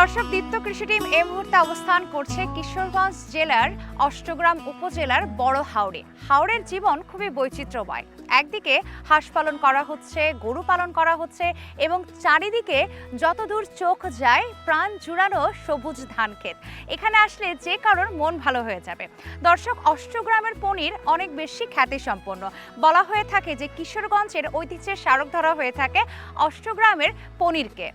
দর্শক, দীপ্ত কৃষি টিম এই মুহূর্তে অবস্থান করছে কিশোরগঞ্জ জেলার অষ্টগ্রাম উপজেলার বড় হাওরে। হাওরের জীবন খুবই বৈচিত্র্যময়। একদিকে হাঁস পালন করা হচ্ছে, গরু পালন করা হচ্ছে এবং চারিদিকে যতদূর চোখ যায় প্রাণ জুড়ানো সবুজ ধান ক্ষেত। এখানে আসলে যে কারোর মন ভালো হয়ে যাবে। দর্শক, অষ্টগ্রামের পনির অনেক বেশি খ্যাতিসম্পন্ন। বলা হয়ে থাকে যে কিশোরগঞ্জের ঐতিহ্যের স্মারক ধরা হয়ে থাকে অষ্টগ্রামের পনিরকে।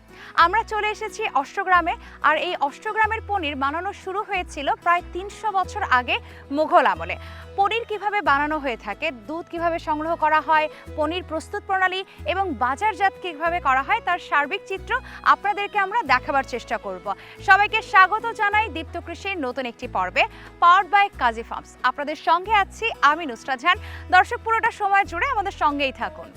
আমরা চলে এসেছি অষ্টগ্রামে, আর এই অষ্টগ্রামের পনির বানানো শুরু হয়েছিল প্রায় ৩০০ বছর আগে মুঘল আমলে। পনির কিভাবে বানানো হয়ে থাকে, দুধ কিভাবে সংগ্রহ করা হয়, পনির প্রস্তুত প্রণালী এবং বাজারজাত কিভাবে করা হয় তার সার্বিক চিত্র আপনাদেরকে আমরা দেখাবার চেষ্টা করব। সবাইকে স্বাগত জানাই দীপ্ত কৃষির নতুন একটি পর্বে, পাওয়ার্ড বাই কাজী ফার্মস। আপনাদের সঙ্গে আছি আমি নুসরাত জাহান। দর্শক, পুরোটা সময় জুড়ে আমাদের সঙ্গেই থাকুন।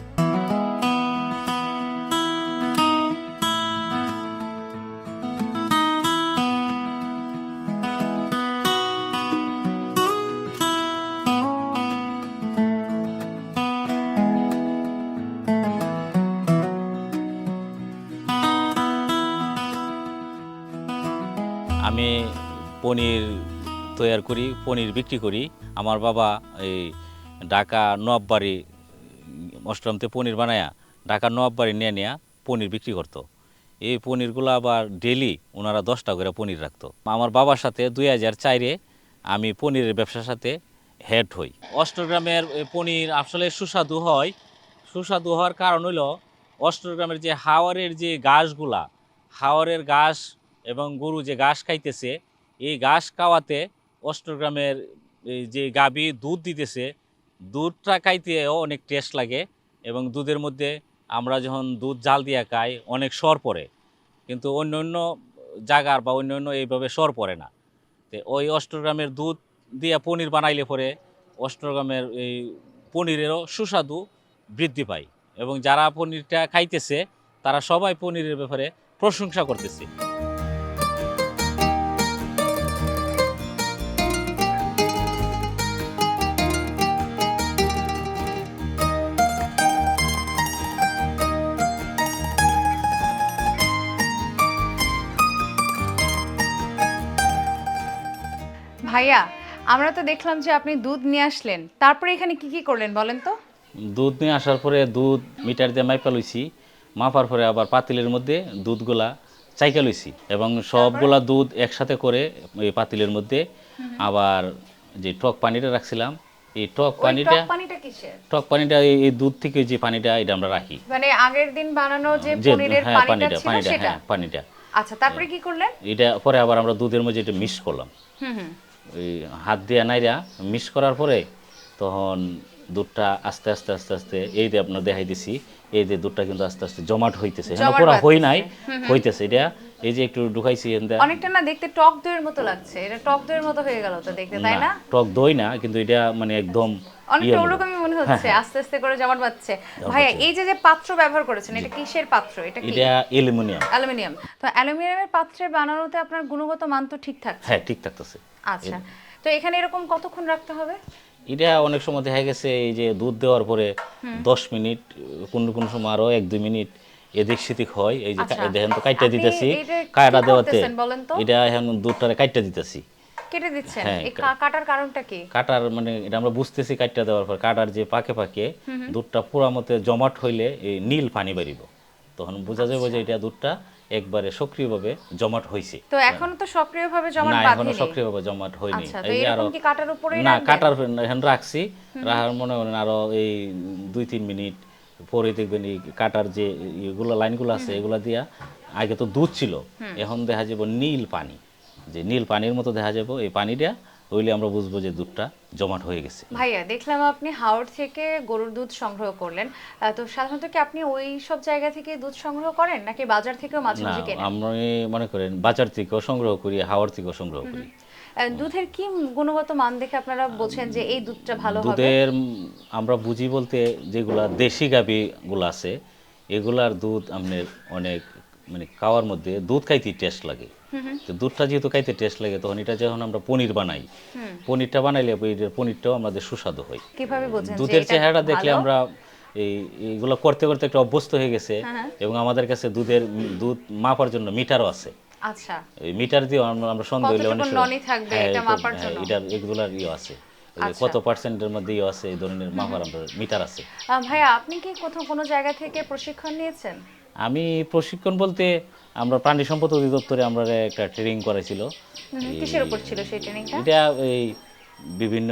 আমি পনির তৈরি করি, পনির বিক্রি করি। আমার বাবা এই ঢাকা নবাববাড়ি অষ্টমতে পনির বানায়া ঢাকা নবাববাড়ি নিয়ে নেয়া পনির বিক্রি করতো। এই পনিরগুলো আবার ডেলি ওনারা 10টা করে পনির রাখতো। আমার বাবার সাথে 2004-এ আমি পনিরের ব্যবসার সাথে হেড হই। অষ্টগ্রামের পনির আসলে সুস্বাদু হয়। সুস্বাদু হওয়ার কারণ হলো অষ্টগ্রামের যে হাওরের যে ঘাসগুলা, হাওরের ঘাস এবং গরু যে ঘাস খাইতেছে, এই ঘাস খাওয়াতে অষ্টগ্রামের এই যে গাভী দুধ দিতেছে, দুধটা খাইতেও অনেক টেস্ট লাগে এবং দুধের মধ্যে আমরা যখন দুধ জাল দিয়ে খাই অনেক সর পড়ে, কিন্তু অন্য অন্য জায়গার বা অন্য অন্য এইভাবে সর পড়ে না। তো ওই অষ্টগ্রামের দুধ দিয়ে পনির বানাইলে পরে অষ্টগ্রামের এই পনিরেরও সুস্বাদু বৃদ্ধি পায় এবং যারা পনিরটা খাইতেছে তারা সবাই পনিরের ব্যাপারে প্রশংসা করতেছে। ভাইয়া, আমরা তো দেখলাম যে আপনি দুধ নিয়ে আসলেন, তারপরে এখানে কি কি করলেন বলেন তো? দুধ নিয়ে আসার পরে দুধ মিটার দিয়ে মাইপা লইছি, মাপার পরে আবার পাতিলের মধ্যে দুধগুলা চাইকা লইছি এবং সবগুলা দুধ একসাথে করে এই পাতিলের মধ্যে আবার যে টক পানিটা রাখছিলাম, এই টক পানিটা কিসের? টক পানিটা এই দুধ থেকে যে পানিটা এটা আমরা রাখি, মানে আগের দিন বানানো যে যে পনিরের হ্যাঁ পানিটা ছিল সেটা? হ্যাঁ পানিটা। আচ্ছা, তারপরে কি করলেন? এটা পরে আবার আমরা দুধের মধ্যে এটা মিক্স করলাম। ওই হাত দিয়ে নাইরা মিক্স করার পরে তখন দুধটা আস্তে আস্তে আস্তে আস্তে এই যে আপনার দেখাই দিছি, এই যে দুধটা কিন্তু আস্তে আস্তে জমাট হইতেছে, পুরো হই নাই, হইতেছে। এটা এই যে একটু ঢুকাইছি, অনেকটা না দেখতে টক দইয়ের মতো লাগছে, এটা টক দইয়ের মতো হয়ে গেল তো দেখতে, তাই না? টক দই না, কিন্তু এটা মানে একদম অনেকটা ওরকমই মনে হচ্ছে, আস্তে আস্তে করে জমাট বাঁধছে। ভাইয়া, এই যে যে পাত্র ব্যবহার করেছেন, এটা কিসের পাত্র? এটা কি? এটা অ্যালুমিনিয়াম। অ্যালুমিনিয়াম। তো অ্যালুমিনিয়ামের পাত্রে বানানোতে আপনার গুণগত মান তো ঠিক থাকছে? হ্যাঁ, ঠিক থাকতেছে। আচ্ছা, তো এখানে এরকম কতক্ষণ রাখতে হবে? এটা অনেক সময় দেখা গেছে এই যে দুধ দেওয়ার পরে 10 মিনিট, কোন কোন সময় আরো 1-2 মিনিট এদিক সেদিক হয়। এই যে দেখেন তো কাইটা দিতেছি, কাটা দেওয়াতে এটা এখন দুধটারে কাইটা দিতেছি, কেটে দিচ্ছেন। এই কাটার কারণটা কি? কাটার মানে এটা আমরা বুঝতেছি, কাইটা দেওয়ার পর কাটার যে পাকে পাকে দুধটা পুরা মতে জমাট হইলে এই নীল পানি বেরিব, তখন বোঝা যাবে যে এটা দুধটা একবারে সক্রিয়ভাবে জমাট হইছে। তো এখনো তো সক্রিয়ভাবে জমাট বাঁধেনি, বাঁধেনি? এখনো সক্রিয়ভাবে জমাট হয়নি। এই যে আরো কি কাটার উপরেই না, কাটার এখন রাখছি, রাখার মনে করেন আরো এই 2-3 মিনিট পরে দেখবেন এই কাটার যে এগুলো লাইনগুলো আছে এগুলা দিয়া, আগে তো দুধ ছিল, এখন দেখা যাবে নীল পানি, যে নীল পানির মতো দেখা যাবে। এই পানিটা হইলে আমরা বুঝবো যে দুধটা জমাট হয়ে গেছে। ভাইয়া, দেখলাম আপনি হাওড় থেকে গরুর দুধ সংগ্রহ করলেন, তো সাধারণত কি আপনি ওই সব জায়গা থেকে দুধ সংগ্রহ করেন নাকি বাজার থেকেও মাঝে মাঝে কেনেন? আমরা মনে করেন বাজার থেকেও সংগ্রহ করি, হাওড় থেকেও সংগ্রহ করি। দুধের কি গুণগত মান দেখে আপনারা বলছেন যে এই দুধটা ভালো হবে? দুধের আমরা বুঝি বলতে যেগুলা দেশি গাভীগুলো আছে এগুলার দুধ আপনার অনেক মানে খাওয়ার মধ্যে দুধ খাইতে টেস্ট লাগে। তো দুধটা যেহেতু খাইতে টেস্ট লাগে, তখন এটা যখন আমরা পনির বানাই, পনিরটা বানাইলে পনিরটাও আমাদের সুস্বাদু হয়। কিভাবে বোঝেন? দুধের চেহারা দেখলে আমরা এইগুলো করতে করতে একটা অভ্যস্ত হয়ে গেছে এবং আমাদের কাছে দুধ মাপার জন্য মিটারও আছে। আচ্ছা, এই মিটার দিয়ে আমরা সন্দেহ হলে অনেক কতটুকু সময় ননি থাকবে হ্যাঁ এটা মাপার জন্য? এটার এগুলার আছে, এই যে আচ্ছা। কত পার্সেন্টের মধ্যে আছে এই ধরনের মাপার আমরা মিটার আছে। ভাইয়া আপনি কি কোথাও কোনো জায়গা থেকে প্রশিক্ষণ নিয়েছেন? আমি প্রশিক্ষণ বলতে আমরা প্রাণী সম্পদ অধিদপ্তরে আমরা একটা ট্রেনিং করাইছিল। কিসের উপর ছিল সেই ট্রেনিংটা? এটা এই বিভিন্ন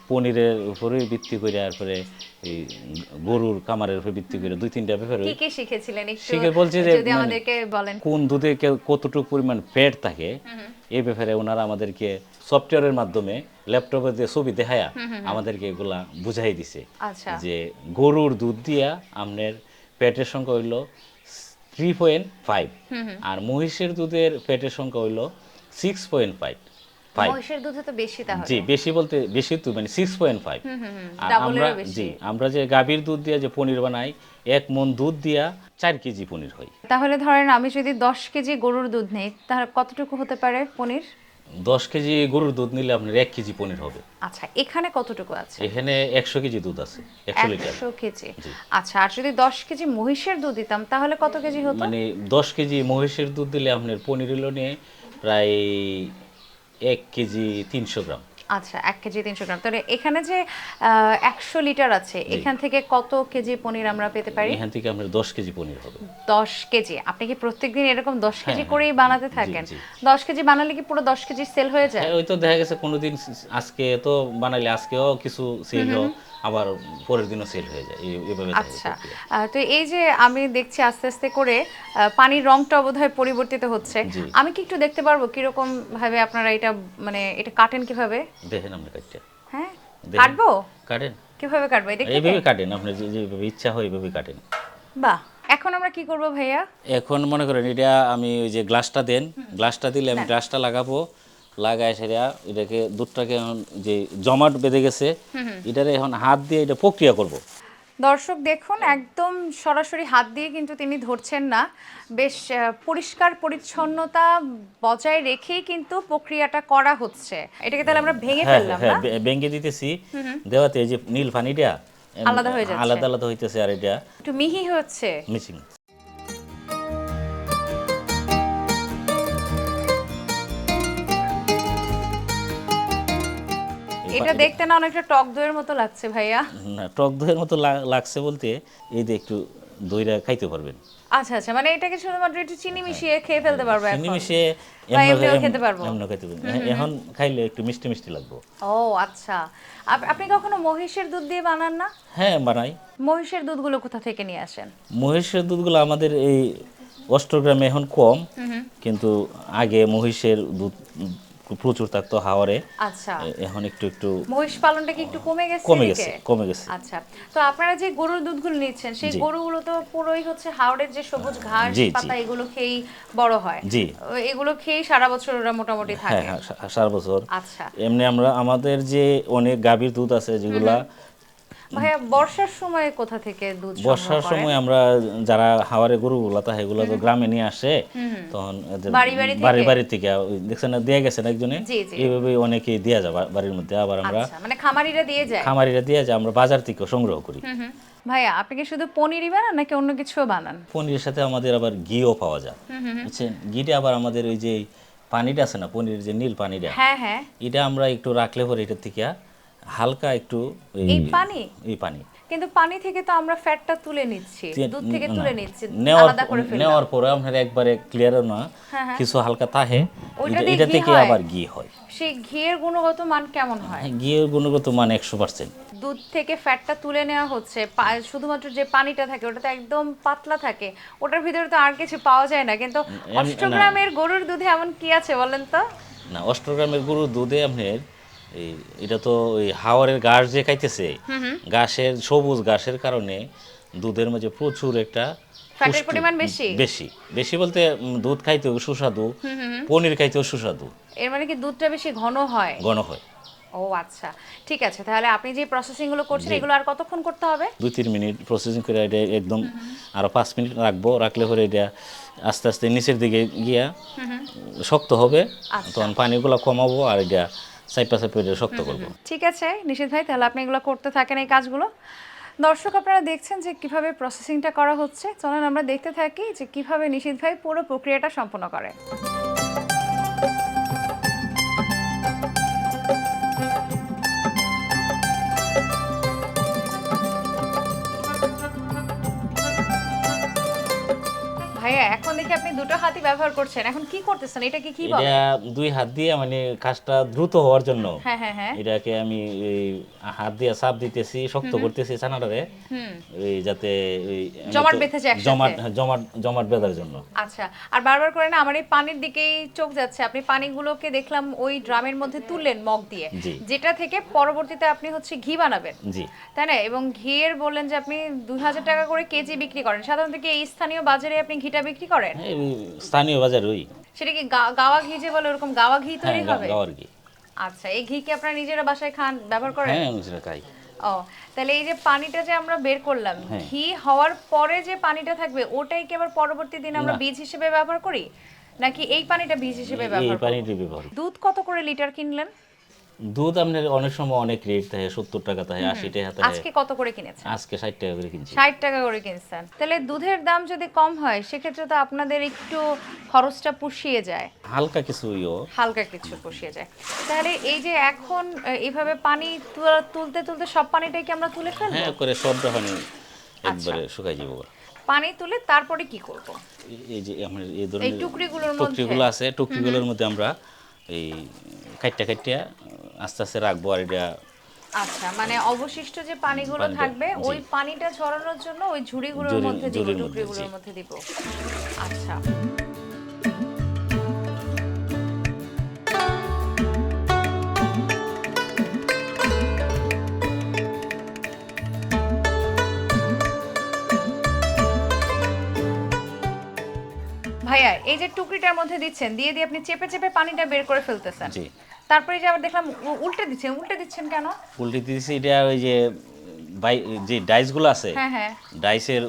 পনিরের উপরে ভিত্তি করে, তারপরে এই গরুর কামারের উপরে ভিত্তি করে 2-3টা ব্যাপারে কি কি শিখেছিলেন একটু শিখে বলছি যে যদি মানে আমাদেরকে বলেন। কোন দুধে কতটুকু পরিমাণ ফ্যাট থাকে এই ব্যাপারে ওনারা আমাদেরকে সফটওয়্যারের মাধ্যমে ল্যাপটপে দিয়ে ছবি দেখায়া আমাদেরকে এগুলা বুঝাই দিছে আচ্ছা। যে গরুর দুধ দিয়া আপনার ফ্যাটের সংখ্যা হইলো 3.5 আর মহিষের দুধের ফ্যাটের সংখ্যা হইলো 6.5। মহিষের দুধে তো বেশি তাহলে। জি বেশি বলতে বেশি তো মানে 6.5। আর আমরা ডাবলেরও বেশি। জি আমরা যে গাভীর দুধ দিয়ে যে পনির বানাই 1 মণ দুধ দিয়া 4 কেজি পনির হয়। তাহলে ধরেন আমি যদি 10 কেজি গরুর দুধ নেই তাহলে কতটুকু হতে পারে পনির? 10 কেজি গরুর দুধ নিলে আপনার 1 কেজি পনির হবে। আচ্ছা, এখানে কতটুকু আছে? এখানে 100 কেজি দুধ আছে, 100 লিটার। 100 কেজি। জি। আচ্ছা, আর যদি 10 কেজি মহিষের দুধ দিতাম তাহলে কত কেজি হতো? মানে 10 কেজি মহিষের দুধ দিলে আপনার পনির হলো নিয়ে প্রায় 1 কেজি 300 গ্রাম। আচ্ছা, 1 কেজি 300 গ্রাম। তাহলে এখানে যে 100 লিটার আছে এখান থেকে কত কেজি পনির আমরা পেতে পারি? এখান থেকে আপনার 10 কেজি পনির হবে। 10 কেজি। আপনি কি প্রত্যেকদিন এরকম 10 কেজি হ্যাঁ, করেই বানাতে থাকেন? জি। 10 কেজি বানালে কি পুরো 10 কেজি সেল হয়ে যায়? হ্যাঁ ওই তো দেখা গেছে কোনোদিন আজকে তো বানাইলে আজকেও কিছু সেল আবার পরের দিনও সেল হয়ে যায়, এইভাবে থাকে আচ্ছা, প্রক্রিয়া। তো এই যে আমি দেখছি আস্তে আস্তে করে পানির রংটা বোধহয় পরিবর্তিত হচ্ছে। জি। আমি কি একটু দেখতে পারবো কিরকম ভাবে আপনারা এটা মানে এটা কাটেন কিভাবে? দেখেন আমরা কাটতে হ্যাঁ, দেখেন। কাটবো? কাটেন কিভাবে কাটবো এটা? এইভাবে কাটেন, আপনি যেভাবে ইচ্ছা হয় এইভাবে কাটেন। বাহ, এখন আমরা কি করব ভাইয়া? এখন মনে করেন এটা আমি ওই যে গ্লাসটা দেন, গ্লাসটা দিলে আমি গ্লাসটা লাগাবো, লাগায় সেটা এটাকে দুধটাকে এখন যে জমাট বেঁধে গেছে এটারে এখন হাত দিয়ে এটা প্রক্রিয়া করব। দর্শক দেখুন, একদম সরাসরি হাত দিয়ে কিন্তু তিনি ধরছেন না, বেশ পরিষ্কার পরিচ্ছন্নতা বজায় রেখেই কিন্তু প্রক্রিয়াটা করা হচ্ছে। এটাকে তাহলে আমরা ভেঙে হ্যাঁ ফেললাম হ্যাঁ না? ভেঙে দিতেছি, দেওয়াতে এই যে নীল পানিটা আলাদা হয়ে যাচ্ছে। আলাদা আলাদা হইতেছে আর এটা একটু মিহি হচ্ছে। মিসিং। এটা দেখতে না অনেকটা টক দইয়ের মতো লাগছে ভাইয়া। না টক দইয়ের মতো লাগছে বলতে এই যে একটু দইটা খাইতে পারবেন। আচ্ছা আচ্ছা, মানে এটাকে শুধুমাত্র একটু চিনি মিশিয়ে খেয়ে ফেলতে পারবো এখন? চিনি মিশিয়ে বা এমনিও খেতে পারবো? এমনও খেতে পারবেন। এখন খাইলে একটু মিষ্টি মিষ্টি লাগবে। ও আচ্ছা, আপনি কখনো মহিষের দুধ দিয়ে বানান না? হ্যাঁ বানাই। মহিষের দুধগুলো কোথা থেকে নিয়ে আসেন? মহিষের দুধগুলো আমাদের এই অষ্টগ্রামে এখন কম, কিন্তু আগে মহিষের দুধ প্রচুর থাকতো হাওরে। আচ্ছা, এখন একটু একটু মহিষ পালনটা কি একটু কমে গেছে? কমে এদিকে? গেছে কমে গেছে। আচ্ছা, তো আপনারা যে গরুর দুধগুলো নিচ্ছেন সেই জি। গরুগুলো তো পুরোই হচ্ছে হাওড়ের যে সবুজ ঘাস জি, জি। পাতা এগুলো খেয়েই বড় হয়। জি। এগুলো খেয়েই সারা বছর ওরা মোটামুটি হ্যাঁ থাকে। হ্যাঁ সারা বছর। আচ্ছা এমনি আমরা আমাদের যে অনেক গাভীর দুধ আছে যেগুলা ভাইয়া, বর্ষার সময় কোথা থেকে দুধ সংগ্রহ বর্ষার করেন? সময় আমরা যারা হাওয়ারে গরুগুলা তা এগুলো তো গ্রামে নিয়ে আসে, তখন এদের বাড়ি বাড়ি থেকে? বাড়ি বাড়ি থেকে ওই দেখছেন না দিয়ে গেছেন একজনে, জি, জি। এইভাবে অনেকেই দেওয়া যায় বাড়ির মধ্যে। আবার আমরা আচ্ছা, মানে খামারিরা দিয়ে যায়? খামারিরা দিয়ে যায়, আমরা বাজার থেকে সংগ্রহ করি। ভাইয়া, আপনি কি শুধু পনিরই বানান নাকি অন্য কিছুও বানান? পনিরের সাথে আমাদের আবার ঘিও পাওয়া যায়, বুঝছেন। ঘিটা আবার আমাদের ওই যে পানিটা আছে না পনিরের যে নীল পানিটা, হ্যাঁ হ্যাঁ। এটা আমরা একটু রাখলে পরে এটা থেকে হালকা একটু এই পানি? এই পানি কিন্তু পানি থেকে তো আমরা ফ্যাটটা তুলে নিচ্ছি, দুধ থেকে তুলে নিচ্ছি, নেওয়ার আলাদা করে ফেললাম। নেওয়ার পরে আপনার একবারে ক্লিয়ার না, কিছু হালকা তাহে ওইটা দিয়ে এটা ঘি থেকে হয়? আবার ঘি হয়। সেই ঘিয়ের গুণগত মান কেমন হয়? ঘিয়ের গুণগত মান 100%। দুধ থেকে ফ্যাটটা তুলে নেওয়া হচ্ছে, শুধুমাত্র যে পানিটা থাকে ওটা তো একদম পাতলা থাকে, ওটার ভিতরে তো আর কিছু পাওয়া যায় না, কিন্তু না। 8 গ্রামের গরুর দুধে এমন কি আছে বলেন তো? না অষ্টগ্রামের গরুর দুধে আপনার এটা তো ওই হাওয়ারের ঘাস যে খাইতেছে, ঘাসের সবুজ ঘাসের কারণে দুধের মাঝে প্রচুর একটা ফ্যাটের পুষ্টি পরিমাণ বেশি? বেশি বেশি বলতে দুধ খাইতেও সুস্বাদু, পনির খাইতেও সুস্বাদু, এর মানে কি দুধটা বেশি ঘন হয়? ঘন হয়। ও আচ্ছা, ঠিক আছে। তাহলে আপনি যে প্রসেসিং গুলো করছেন এগুলো আর কতক্ষণ করতে হবে? 2-3 মিনিট প্রসেসিং করে এটা একদম আরো 5 মিনিট রাখবো, রাখলে পরে এটা আস্তে আস্তে নিচের দিকে গিয়া শক্ত হবে, তখন পানিগুলো কমাবো আর এটা সাইপা সাইপা এটা শক্ত করবো। ঠিক আছে নিশীথ ভাই, তাহলে আপনি এগুলো করতে থাকেন এই কাজগুলো। দর্শক আপনারা দেখছেন যে কিভাবে প্রসেসিংটা করা হচ্ছে, চলুন আমরা দেখতে থাকি যে কিভাবে নিশীথ ভাই পুরো প্রক্রিয়াটা সম্পন্ন করে। ভাইয়া এখন দেখি আপনি দুটো হাতই ব্যবহার করছেন, এখন কি করতেছেন, এটা কি বলে? এটা দুই হাত দিয়ে মানে কাজটা দ্রুত হওয়ার জন্য হ্যাঁ হ্যাঁ হ্যাঁ। এটাকে আমি এই হাত দিয়ে চাপ দিতেছি, শক্ত করতেছি ছানাটারে, এই যাতে এই জমাট বেঁধে যায় একসাথে। জমাট বেঁধার জন্য। আচ্ছা, আর বারবার করে না আমার এই পানির দিকেই চোখ যাচ্ছে, আপনি পানিগুলোকে দেখলাম ওই ড্রামের মধ্যে তুললেন মগ দিয়ে, জি। যেটা থেকে পরবর্তীতে আপনি হচ্ছে ঘি বানাবেন, জি। তাই না? এবং ঘিয়ের বললেন যে আপনি 2000 টাকা করে কেজি বিক্রি করেন, সাধারণত কি এই স্থানীয় বাজারে আপনি ঘিটা বিক্রি করেন? এই স্থানীয় বাজার ওই। সেটা কি গাওয়া ঘি যে বলে ওরকম গাওয়া ঘি তৈরি হ্যাঁ, হবে? গাওয়ার ঘি। আচ্ছা, এই ঘি কি আপনারা নিজেরা বাসায় খান, ব্যবহার করেন? হ্যাঁ, আমি সেটা খাই। ও, তাহলে এই যে পানিটা যে আমরা বের করলাম, হ্যাঁ। ঘি হওয়ার পরে যে পানিটা থাকবে ওটাই কি আবার পরবর্তী দিন আমরা না। বীজ হিসেবে ব্যবহার করি, নাকি এই পানিটা বীজ হিসেবে এই ব্যবহার করি? পানিটি ব্যবহার। দুধ কত করে লিটার কিনলেন? দুধ আপনার অনেক সময় অনেক রেট থাকে, 70 টাকা থাকে, 80 টাকা থাকে। আজকে কত করে কিনেছেন? আজকে 60 টাকা করে কিনছি। 60 টাকা করে কিনছেন। তাহলে দুধের দাম যদি কম হয় সেক্ষেত্রে তো আপনাদের একটু খরচটা পুষিয়ে যায়, হালকা কিছু হালকা কিছু পুষিয়ে যায়। তাহলে এই যে এখন এইভাবে পানি তুলতে তুলতে সব পানিটাই কি আমরা তুলে ফেলবো? হ্যাঁ করে সব পানি একবারে শুকাই যাব। পানি তুলে তারপরে কি করব? এই যে আমরা এই এই ধরনের টুকরিগুলোর মধ্যে টুকরিগুলো আছে, টুকরিগুলোর মধ্যে আমরা এই কাটটা আস্তে আস্তে রাখবো। আর এটা আচ্ছা, মানে অবশিষ্ট যে পানিগুলো পানিটা, থাকবে জি। ওই পানিটা ঝরানোর জন্য ওই ঝুড়িগুলোর মধ্যে দিব, ঝুড়ির মধ্যে, টুকরিগুলোর জি। মধ্যে দিব। আচ্ছা, ভাইয়া এই যে টুকরিটার মধ্যে দিচ্ছেন, দিয়ে দিয়ে আপনি চেপে চেপে পানিটা বের করে ফেলতেছেন, জি। তারপরে যে আবার দেখলাম উল্টে দিচ্ছেন কেন? উল্টে দিয়েছি, এটা ওই যে যে ডাইসগুলো আছে, হ্যাঁ হ্যাঁ। ডাইসের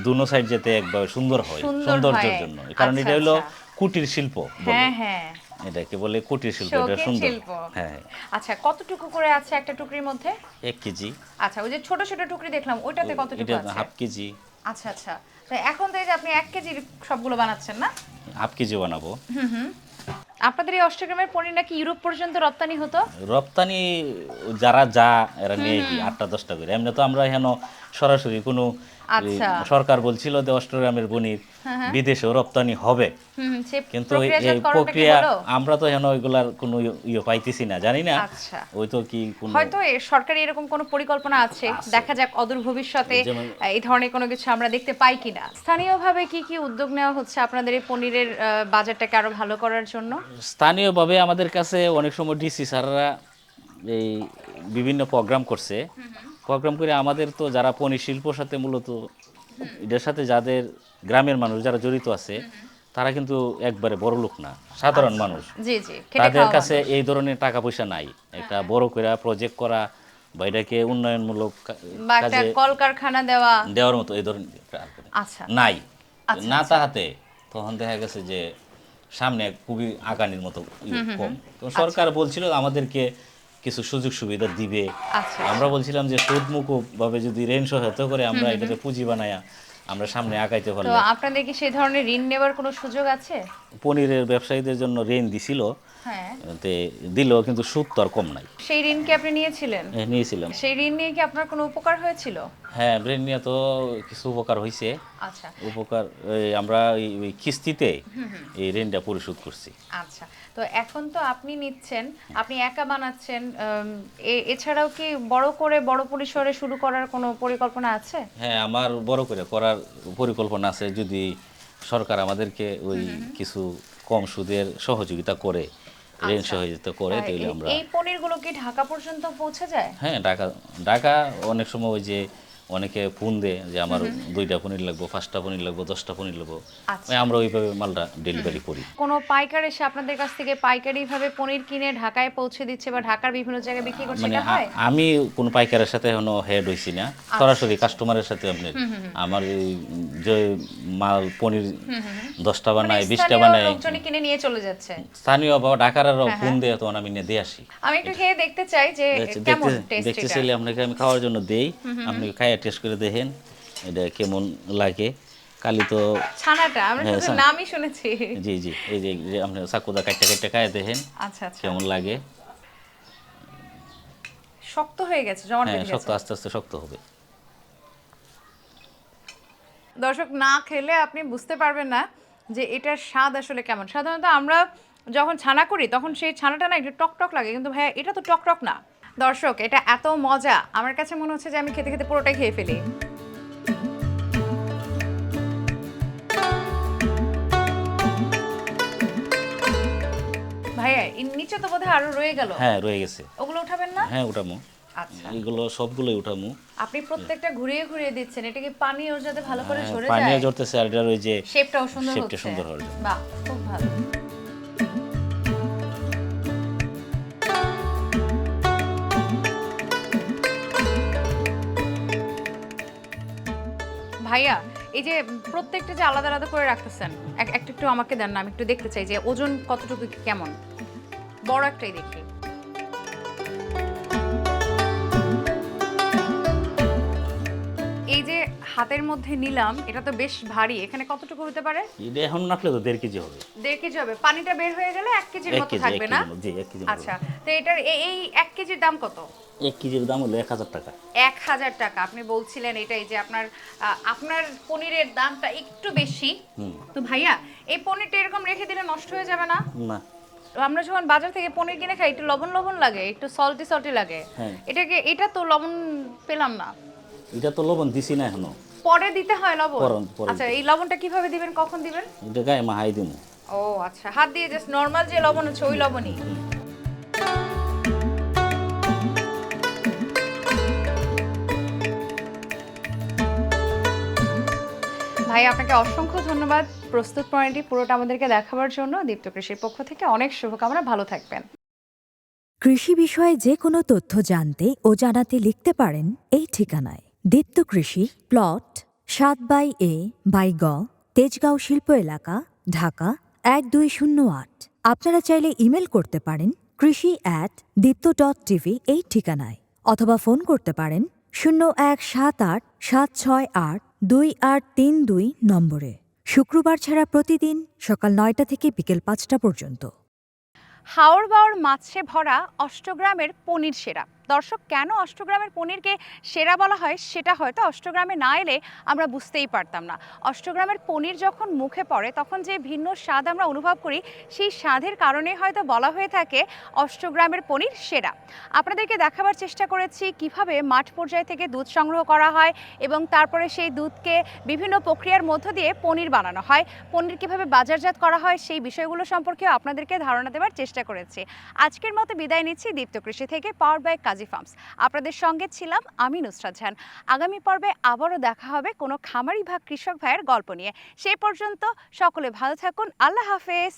দুনো সাইড যাতে একবার সুন্দর হয়, সুন্দর সৌন্দর্যের হয়। জন্য। কারণ আচ্ছা, এটা হলো আচ্ছা। কুটির শিল্প বলে। হ্যাঁ হ্যাঁ, এটাকে বলে কুটির শিল্প, এটা শৌখিন সুন্দর। শিল্প। হ্যাঁ। আচ্ছা, কতটুকু করে আছে একটা টুকরির মধ্যে? 1 কেজি। আচ্ছা, ওই যে ছোট ছোট টুকরি দেখলাম ওইটাতে কতটুকু এটা আছে? Half KG. আচ্ছা আচ্ছা, তো এখন তো এই যে আপনি 1 কেজির সবগুলো বানাচ্ছেন না? হাফ কেজি বানাবো। আপনাদের এই অষ্টগ্রামের পনির নাকি ইউরোপ পর্যন্ত রপ্তানি হতো? রপ্তানি যারা এরা নিয়ে কি 8টা-10টা করে। এমনি তো আমরা এখানে সরাসরি কোনো আচ্ছা। সরকার বলছিল যে অষ্টগ্রামের পনির বিদেশেও রপ্তানি হবে, সে কিন্তু এই প্রক্রিয়াজাতকরণটা কি প্রক্রিয়া হলো? আমরা তো এখানে ওইগুলার কোনো পাইতেছি না, জানি না। আচ্ছা, ওই তো কি কোনো হয়তো সরকারি এরকম কোনো পরিকল্পনা আছে, দেখা যাক অদূর ভবিষ্যতে যেমন- এই ধরনের কোনো কিছু আমরা দেখতে পাই কিনা। স্থানীয়ভাবে কি কি উদ্যোগ নেওয়া হচ্ছে আপনাদের এই পনিরের বাজারটাকে আরো ভালো করার জন্য? স্থানীয়ভাবে আমাদের কাছে অনেক সময় ডিসি স্যাররা এই বিভিন্ন প্রোগ্রাম করছে। প্রোগ্রাম করে আমাদের তো যারা পনির শিল্পর সাথে মূলত এটার সাথে যাদের গ্রামের মানুষ যারা জড়িত আছে, তারা কিন্তু একবারে বড় লোক না, সাধারণ মানুষ। জি জি, খেটে তাদের খাওয়া কাছে মানুষ। এই ধরনের টাকা পয়সা নাই একটা বড় করে প্রজেক্ট করা বা এটাকে উন্নয়নমূলক বা একটা কাজে কলকারখানা দেওয়া। দেওয়ার মতো এই ধরনের আচ্ছা নাই। আচ্ছা, না আচ্ছা। তাহাতে তখন দেখা গেছে যে সামনে খুবই আগানির মতো কম। তো সরকার বলছিল আমাদেরকে কিছু সুযোগ সুবিধা দিবে। আচ্ছা আমরা বলছিলাম যে সুদমুকুব ভাবে যদি ঋণ সহায়তা করে আমরা এটাকে পুঁজি বানায়া আমরা সামনে আগাইতে তো পারলে। আপনাদের কি সেই ধরনের ঋণ নেবার কোনো সুযোগ আছে? পনিরের ব্যবসায়ীদের জন্য ঋণ দিছিল, হ্যাঁ, দিল, কিন্তু সুদ তো আর কম নাই। সেই ঋণ কি আপনি নিয়েছিলেন? নিয়েছিলাম। সেই ঋণ নিয়ে কি আপনার কোনো উপকার হয়েছিল? হ্যাঁ, ঋণ নিয়ে তো কিছু উপকার হয়েছে। আচ্ছা উপকার আমরা ওই কিস্তিতে এই ঋণটা পরিশোধ করছি। আচ্ছা, তো এখন তো আপনি নিচ্ছেন, আপনি একা বানাচ্ছেন, এছাড়াও কি বড় পরিসরে শুরু করার কোনো পরিকল্পনা আছে? হ্যাঁ, আমার বড় করে করার পরিকল্পনা আছে, যদি সরকার আমাদেরকে ওই কিছু কম সুদের সহযোগিতা করে, ঋণ আচ্ছা। সহযোগিতা করে, তাহলে আমরা। এই পনিরগুলো কি ঢাকা পর্যন্ত পৌঁছে যায়? হ্যাঁ, ঢাকা অনেক সময় ওই যে অনেকে ফোন দেয় যে আমার 2টা পনির লাগবে, 5টা পনির লাগবে, 10টা পনির লাগবে, আচ্ছা। আমরা ওইভাবে মালটা ডেলিভারি করি। কোনো পাইকার এসে আপনাদের কাছ থেকে পাইকারি ভাবে পনির কিনে ঢাকায় পৌঁছে দিচ্ছে বা ঢাকার বিভিন্ন জায়গায় বিক্রি করছে, মানে এটা হয়? আমি কোনো পাইকারের সাথে এখনো হেড হইছি না, সরাসরি কাস্টমারের সাথে। আপনি আমার এই যে মাল পনির 10টা বানায়, 20টা স্থানীয় বানায়, লোকজনই কিনে নিয়ে চলে যাচ্ছে। স্থানীয় বা ঢাকার ফোন দিয়ে তখন আমি নিয়ে দিয়ে আসি। আমি একটু খেয়ে দেখতে চাই যে কেমন টেস্ট দেখতে এটা। চাইলে আপনাকে আমি খাওয়ার জন্য দেই, আপনি খাই খাইয়া টেস্ট করে দেখেন এটা কেমন লাগে। কালি তো ছানাটা আমরা হ্যাঁ, শুধু ছানা। নামই শুনেছি। জি জি, এই যে আপনি চাকুদা কাটটা কাটটা খাইয়া দেখেন আচ্ছা আচ্ছা, কেমন লাগে। শক্ত হয়ে গেছে, জমাট হ্যাঁ, বেঁধে শক্ত গেছে। আস্তে আস্তে শক্ত হবে। দর্শক না খেলে আপনি বুঝতে পারবেন না যে এটার স্বাদ আসলে কেমন। সাধারণত আমরা যখন ছানা করি তখন সেই ছানাটা না একটু টক টক লাগে, কিন্তু ভাইয়া এটা তো টক টক না। দর্শক এটা এত মজা, আমার কাছে মনে হচ্ছে যে আমি খেতে খেতে পুরোটাই খেয়ে ফেলি। ভাইয়া এর নিচে তো বোধহয় আরো রয়ে গেল, হ্যাঁ, রয়ে গেছে। ওগুলো উঠাবেন না? হ্যাঁ, উঠামু। আচ্ছা, এগুলো সবগুলোই উঠামু। আপনি প্রত্যেকটা ঘুরিয়ে ঘুরিয়ে দিচ্ছেন, এটা কি পানি ওর যাতে ভালো করে হ্যাঁ, সরে পানিও যায়? ঝরতেছে আর এটার ওই যে শেপটাও সুন্দর শেপটা হচ্ছে। সুন্দর হওয়ার জন্য। বাহ, খুব ভালো। ভাইয়া এই যে প্রত্যেকটা যে আলাদা আলাদা করে রাখতেছেন, একটা একটু আমাকে দেন না, আমি একটু দেখতে চাই যে ওজন কতটুকু কেমন। বড় একটাই দেখি। এই যে হাতের মধ্যে নিলাম, এটা তো বেশ ভারী, এখানে কতটুকু হতে পারে? এটা এখন নাকলে তো 1.5 কেজি হবে। 1.5 কেজি হবে। পানিটা বের হয়ে গেলে 1 কেজির 1 মতো কেজি, থাকবে না? জি 1 কেজি। আচ্ছা, তো এটার এই 1 কেজির দাম কত? 1 কেজির দাম হলো 1000 টাকা। 1000 টাকা। আপনি বলছিলেন এটাই যে আপনার পনিরের দামটা একটু বেশি। তো ভাইয়া এই পনিরটা এরকম রেখে দিলে নষ্ট হয়ে যাবে না? না। আমরা যখন বাজার থেকে পনির কিনে খাই একটু লবণ লবণ লাগে, একটু সল্টি সল্টি লাগে। হ্যাঁ। এটা তো লবণ পেলাম না। এটা তো লবণ দিছি না এখনো। পরে দিতে হয় লবণ? পরে আচ্ছা, এই লবণটা কিভাবে দিবেন, কখন দিবেন? এটা গায়ে মাহাই দিমু। ও আচ্ছা, হাত দিয়ে জাস্ট নরমাল যে লবণ আছে ওই লবণই। ভাই আপনাকে অসংখ্য ধন্যবাদ প্রস্তুত প্রণালীটি পুরোটা আমাদেরকে দেখাবার জন্য। দীপ্ত কৃষির পক্ষ থেকে অনেক শুভকামনা, ভালো থাকবেন। কৃষি বিষয়ে যে কোনো তথ্য জানতে ও জানাতে লিখতে পারেন এই ঠিকানায়। দীপ্ত কৃষি, প্লট 7/A/গ, তেজগাঁও শিল্প এলাকা, ঢাকা 1208। আপনারা চাইলে ইমেল করতে পারেন krishi@dipto.tv এই ঠিকানায়, অথবা ফোন করতে পারেন 0178-768-2832 নম্বরে। শুক্রবার ছাড়া প্রতিদিন সকাল 9টা থেকে বিকেল 5টা পর্যন্ত। হাওড় বাওড় মাছে ভরা অষ্টগ্রামের পনির সেরা। দর্শক, কেন অষ্টগ্রামের পনিরকে সেরা বলা হয় সেটা হয়তো অষ্টগ্রামে না এলে আমরা বুঝতেই পারতাম না। অষ্টগ্রামের পনির যখন মুখে পড়ে তখন যে ভিন্ন স্বাদ আমরা অনুভব করি, সেই স্বাদের কারণে হয়তো বলা হয়ে থাকে অষ্টগ্রামের পনির সেরা। আপনাদেরকে দেখাবার চেষ্টা করেছি কিভাবে মাঠ পর্যায় থেকে দুধ সংগ্রহ করা হয় এবং তারপরে সেই দুধকে বিভিন্ন প্রক্রিয়ার মধ্য দিয়ে পনির বানানো হয়। পনির কিভাবে বাজারজাত করা হয় সেই বিষয়গুলো সম্পর্কে আপনাদেরকে ধারণা দেওয়ার চেষ্টা করেছি। আজকের মতো বিদায় নিচ্ছি দীপ্ত কৃষি থেকে, পাওয়ার বাই কাজী ফার্মস। আপনাদের সঙ্গে ছিলাম আমি নুসরাত জাহান। আগামী পর্বে আবারও দেখা হবে কোনো খামারি বা কৃষক ভাইয়ের গল্প নিয়ে। সেই পর্যন্ত সকলে ভালো থাকুন। আল্লাহ হাফেজ।